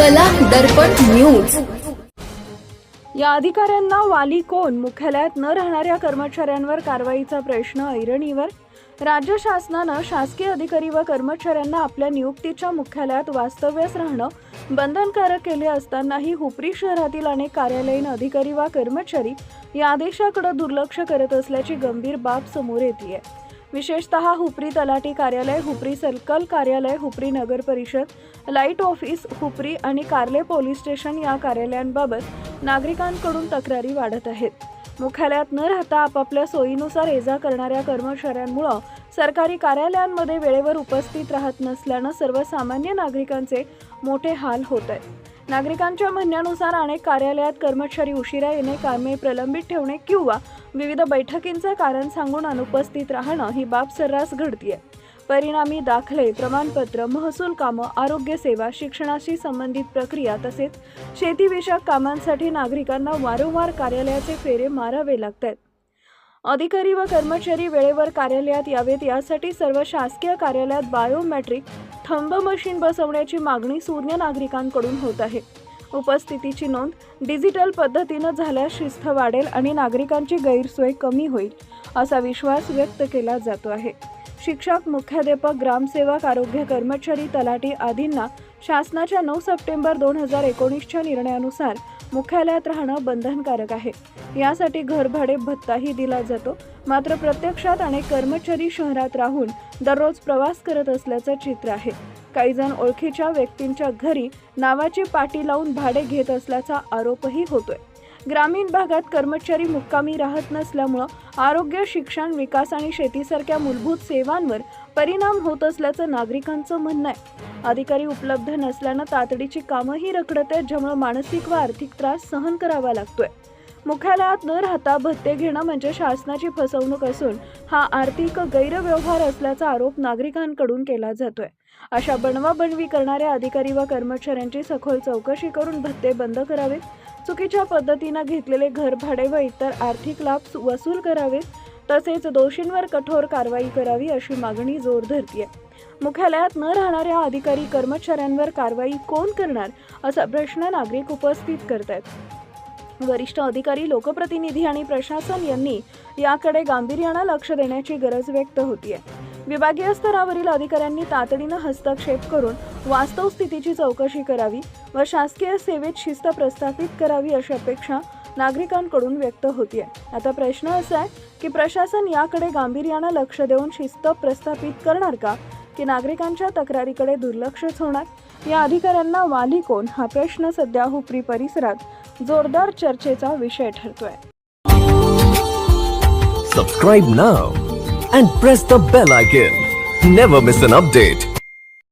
कला दर्पण न्यूज। या अधिकाऱ्यांना वाली कोण? मुख्यालयात न राहणाऱ्या कर्मचाऱ्यांवर कारवाईचा प्रश्न ऐरणीवर। राज्य शासनानं शासकीय अधिकारी व कर्मचाऱ्यांना आपल्या नियुक्तीच्या मुख्यालयात वास्तव्यास राहणं बंधनकारक केले असतानाही हुपरी शहरातील अनेक कार्यालयीन अधिकारी व कर्मचारी या आदेशाकडे दुर्लक्ष करत असल्याची गंभीर बाब समोर येते। विशेषतः हुपरी तलाठी कार्यालय, हुपरी सर्कल कार्यालय, हुपरी नगर परिषद, लाईट ऑफिस, हुपरी आणि कार्ले पोलीस स्टेशन या कार्यालयांबाबत नागरिकांकडून तक्रारी वाढत आहेत। मुख्यालयात न राहता आपापल्या सोयीनुसार ये-जा करणाऱ्या कर्मचाऱ्यांमुळे सरकारी कार्यालयांमध्ये वेळेवर उपस्थित राहत नसल्यानं सर्वसामान्य नागरिकांचे मोठे हाल होत आहेत। नागरिकांच्या म्हणण्यानुसार अनेक कार्यालयात कर्मचारी उशिरा येणे, कामे प्रलंबित ठेवणे किंवा विविध बैठकींचे कारण सांगून अनुपस्थित राहणं ही बाब सर्रास घडतीये। परिणामी दाखले, प्रमाणपत्र, महसूल कामं, आरोग्य सेवा, शिक्षणाशी संबंधित प्रक्रिया तसेच शेतीविषयक कामांसाठी नागरिकांना वारंवार कार्यालयाचे फेरे मारावे लागतात। अधिकारी व कर्मचारी वेळेवर कार्यालयात यावेत यासाठी सर्व शासकीय कार्यालयात बायोमेट्रिक थंब मशीन बसवण्याची मागणी सुज्ञ नागरिकांकडून होत आहे। उपस्थितीची नोंद डिजिटल पद्धतीने झाल्यास शिस्त वाढेल आणि नागरिकांची गैरसोय कमी होईल असा विश्वास व्यक्त केला जातो आहे। शिक्षक, मुख्याध्यापक, ग्रामसेवक, आरोग्य कर्मचारी, तलाठी आदींना शासनाच्या 9 सप्टेंबर 2019च्या निर्णयानुसार मुख्यालयात राहणं बंधनकारक आहे। यासाठी घरभाडे भत्ताही दिला जातो। मात्र प्रत्यक्षात अनेक कर्मचारी शहरात राहून दररोज प्रवास करत असल्याचं चित्र आहे। काही जण ओळखीच्या व्यक्तींच्या घरी नावाची पाटी लावून भाडे घेत असल्याचा आरोपही होतोय। ग्रामीण भागात कर्मचारी मुक्कामी राहत नसल्यामुळे आरोग्य, शिक्षण, विकास आणि शेतीसारख्या मूलभूत सेवांवर परिणाम होत असल्याचं नागरिकांचं म्हणणं आहे। अधिकारी उपलब्ध नसल्यानं तातडीची कामंही रखडत आहेत, ज्यामुळे मानसिक व आर्थिक त्रास सहन करावा लागतोय। मुख्यालयात न राहता भत्ते घेणं म्हणजे शासनाची फसवणूक असून हा आर्थिक गैरव्यवहार असल्याचा आरोप नागरिकांकडून केला जातोय। अशा बनवाबनवी करणाऱ्या अधिकारी व कर्मचाऱ्यांची सखोल चौकशी करून भत्ते बंद करावेत, चुकीच्या पद्धतीने घेतलेले घरभाडे व इतर आर्थिक लाभ वसूल करावेत, तसेच दोषींवर कठोर कारवाई करावी अशी मागणी जोर धरतीये। मुख्यालयात न राहणाऱ्या अधिकारी कर्मचाऱ्यांवर कारवाई कोण करणार असा प्रश्न नागरिक उपस्थित करतात। वरिष्ठ अधिकारी, लोकप्रतिनिधी आणि प्रशासन यांनी याकडे गांभीर्याने लक्ष देण्याची गरज व्यक्त होतीये। विभागीय स्तरावरील अधिकाऱ्यांनी तातडीने हस्तक्षेप करून वास्तव स्थितीची चौकशी करावी व शासकीय सेवेत शिस्त प्रस्थापित करावी अशी अपेक्षा नागरिकांकडून व्यक्त होतीये। आता प्रश्न असा आहे की प्रशासन याकडे गांभीर्याने लक्ष देऊन शिस्त प्रस्थापित करणार का, की नागरिकांच्या तक्रारीकडे दुर्लक्षच होणार? या अधिकाऱ्यांना वाली कोण हा प्रश्न सध्या हुपरी परिसरात जोरदार चर्चेचा विषय ठरतोय। Subscribe now and press the bell icon. Never miss an update.